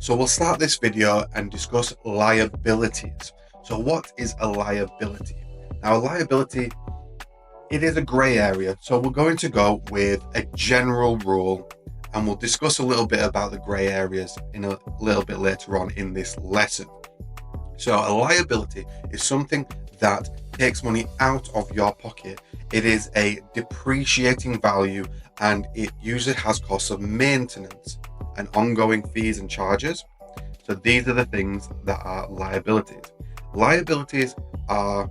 So we'll start this video and discuss liabilities. So what is a liability? Now, a liability, it is a gray area. So we're going to go with a general rule and we'll discuss a little bit about the gray areas in a little bit later on in this lesson. So a liability is something that takes money out of your pocket. It is a depreciating value and it usually has costs of maintenance and ongoing fees and charges. So these are the things that are liabilities. Liabilities are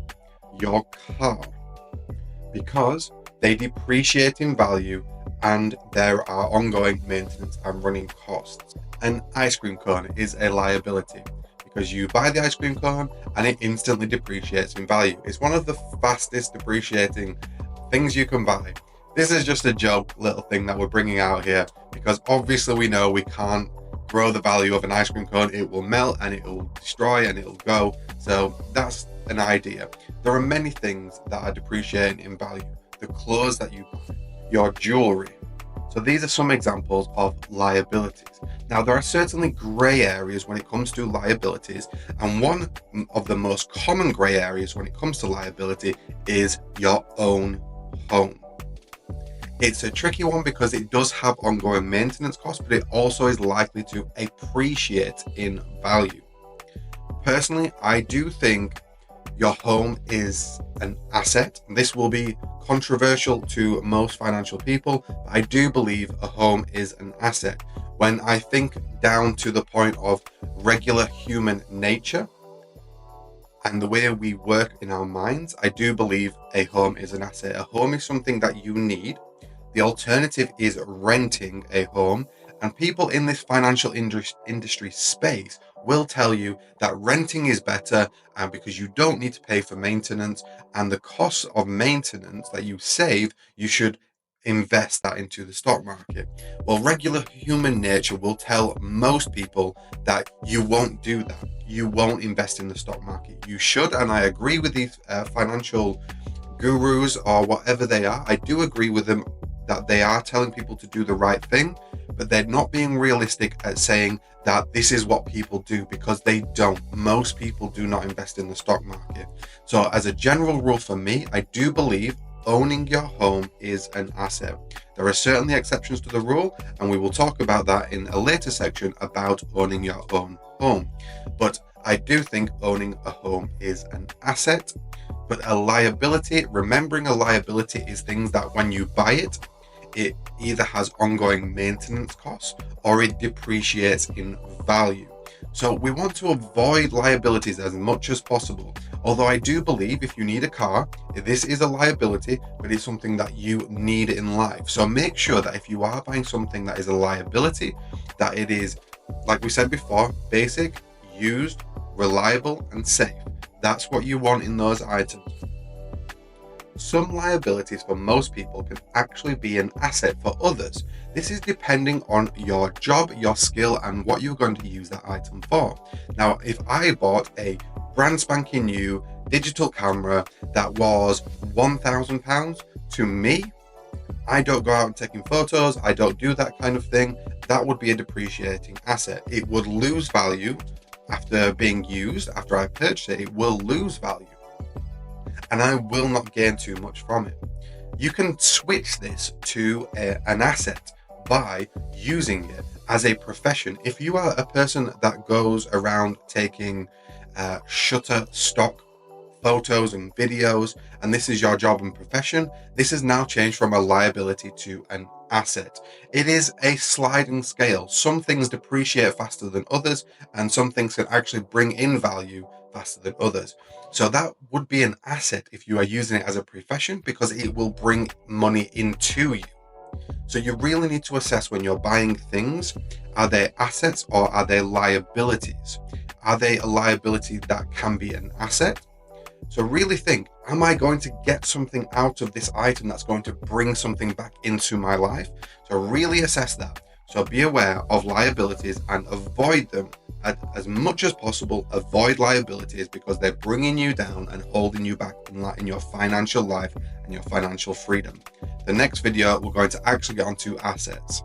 your car because they depreciate in value and there are ongoing maintenance and running costs. An ice cream cone is a liability because you buy the ice cream cone and it instantly depreciates in value. It's one of the fastest depreciating things you can buy. This is just a joke little thing that we're bringing out here because obviously we know we can't grow the value of an ice cream cone. It will melt and it will destroy and it will go. So that's an idea. There are many things that are depreciating in value. The clothes that you buy, your jewelry. So these are some examples of liabilities. Now, there are certainly gray areas when it comes to liabilities, and one of the most common gray areas when it comes to liability is your own home. It's a tricky one because it does have ongoing maintenance costs, but it also is likely to appreciate in value. Personally, I do think your home is an asset. This will be controversial to most financial people, but I do believe a home is an asset. When I think down to the point of regular human nature and the way we work in our minds, I do believe a home is an asset. A home is something that you need. The alternative is renting a home, and people in this financial industry space will tell you that renting is better and because you don't need to pay for maintenance, and the costs of maintenance that you save, you should invest that into the stock market. Well, regular human nature will tell most people that you won't do that. You won't invest in the stock market. You should, and I agree with these financial gurus or whatever they are. I do agree with them that they are telling people to do the right thing, but they're not being realistic at saying that this is what people do, because they don't. Most people do not invest in the stock market. So as a general rule for me, I do believe owning your home is an asset. There are certainly exceptions to the rule, and we will talk about that in a later section about owning your own home. But I do think owning a home is an asset. But a liability, remembering a liability is things that when you buy it, it either has ongoing maintenance costs or it depreciates in value. So we want to avoid liabilities as much as possible. Although I do believe if you need a car, this is a liability, but it's something that you need in life. So make sure that if you are buying something that is a liability, that it is, like we said before, basic, used, reliable, and safe. That's what you want in those items. Some liabilities for most people can actually be an asset for others. This is depending on your job, your skill, and what you're going to use that item for. Now, if I bought a brand spanking new digital camera that was £1,000, to me, I don't go out and taking photos, I don't do that kind of thing, that would be a depreciating asset. It would lose value after being used. After I purchased it, it will lose value, and I will not gain too much from it. You can switch this to an asset by using it as a profession. If you are a person that goes around taking shutter stock photos and videos, and this is your job and profession, this has now changed from a liability to an asset. It is a sliding scale. Some things depreciate faster than others, and some things can actually bring in value faster than others. So that would be an asset if you are using it as a profession, because it will bring money into you. So you really need to assess when you're buying things, are they assets or are they liabilities? Are they a liability that can be an asset? So really think, am I going to get something out of this item that's going to bring something back into my life? So really assess that. So be aware of liabilities and avoid them as much as possible. Avoid liabilities because they're bringing you down and holding you back in your financial life and your financial freedom. The next video, we're going to actually get onto assets.